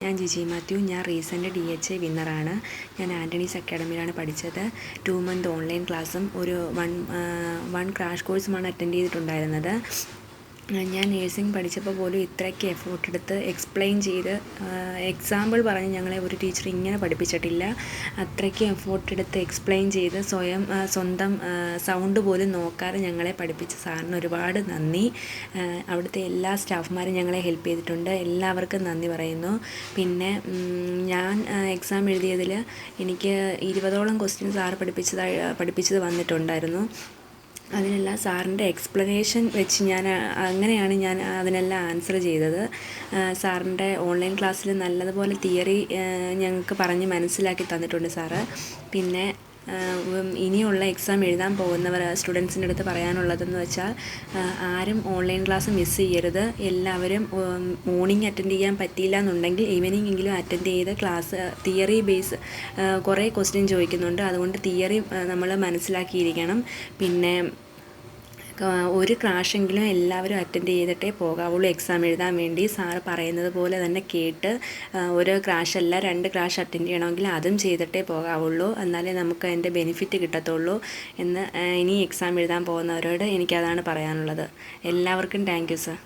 ഞാൻ ജിജി മാത്യു. ഞാൻ recent DHA വിന്നറാണ്. ഞാൻ ആൻ്റണീസ് അക്കാഡമിയിലാണ് പഠിച്ചത്. 2 മന്ത് ഓൺലൈൻ ക്ലാസ്സും ഒരു വൺ ക്രാഷ് കോഴ്സുമാണ് അറ്റൻഡ് ചെയ്തിട്ടുണ്ടായിരുന്നത്. ഞാൻ നേഴ്സിംഗ് പഠിച്ചപ്പോൾ പോലും ഇത്രയ്ക്ക് എഫേർട്ട് എടുത്ത് എക്സ്പ്ലെയിൻ ചെയ്ത് എക്സാമ്പിൾ പറഞ്ഞ് ഞങ്ങളെ ഒരു ടീച്ചർ ഇങ്ങനെ പഠിപ്പിച്ചിട്ടില്ല. അത്രയ്ക്ക് എഫേർട്ട് എടുത്ത് എക്സ്പ്ലെയിൻ ചെയ്ത് സ്വന്തം സൗണ്ട് പോലും നോക്കാതെ ഞങ്ങളെ പഠിപ്പിച്ച സാറിന് ഒരുപാട് നന്ദി. അവിടുത്തെ എല്ലാ സ്റ്റാഫുമാരും ഞങ്ങളെ ഹെൽപ്പ് ചെയ്തിട്ടുണ്ട്. എല്ലാവർക്കും നന്ദി പറയുന്നു. പിന്നെ ഞാൻ എക്സാം എഴുതിയതിൽ എനിക്ക് 20ഓളം ക്വസ്റ്റ്യൻ സാറ് പഠിപ്പിച്ചത് വന്നിട്ടുണ്ടായിരുന്നു. അതിനെല്ലാം സാറിൻ്റെ എക്സ്പ്ലനേഷൻ വെച്ച് അങ്ങനെയാണ് ഞാൻ അതിനെല്ലാം ആൻസർ ചെയ്തത്. സാറിൻ്റെ ഓൺലൈൻ ക്ലാസ്സിൽ നല്ലതുപോലെ തിയറി ഞങ്ങൾക്ക് പറഞ്ഞ് മനസ്സിലാക്കി തന്നിട്ടുണ്ട് സാറ്. പിന്നെ ഇനിയുള്ള എക്സാം എഴുതാൻ പോകുന്നവർ സ്റ്റുഡൻസിൻ്റെ അടുത്ത് പറയാനുള്ളതെന്ന് വെച്ചാൽ ആരും ഓൺലൈൻ ക്ലാസ് മിസ് ചെയ്യരുത്. എല്ലാവരും മോർണിംഗ് അറ്റൻഡ് ചെയ്യാൻ പറ്റിയില്ല എന്നുണ്ടെങ്കിൽ ഈവനിംഗ് എങ്കിലും അറ്റൻഡ് ചെയ്ത് ക്ലാസ് തിയറി ബേസ് കുറേ ക്വസ്റ്റ്യൻ ചോദിക്കുന്നുണ്ട്. അതുകൊണ്ട് തിയറി നമ്മൾ മനസ്സിലാക്കിയിരിക്കണം. പിന്നെ ഒരു ക്രാഷെങ്കിലും എല്ലാവരും അറ്റൻഡ് ചെയ്തിട്ടേ പോകാവുള്ളൂ എക്സാം എഴുതാൻ വേണ്ടി. സാറ് പറയുന്നത് പോലെ തന്നെ കേട്ട് ഒരു ക്രാഷല്ല 2 ക്രാഷ് അറ്റൻഡ് ചെയ്യണമെങ്കിൽ അതും ചെയ്തിട്ടേ പോകാവുള്ളൂ. എന്നാലേ നമുക്ക് അതിൻ്റെ ബെനിഫിറ്റ് കിട്ടത്തുള്ളൂ എന്ന് ഇനി എക്സാം എഴുതാൻ പോകുന്നവരോട് എനിക്കതാണ് പറയാനുള്ളത്. എല്ലാവർക്കും താങ്ക് യു സർ.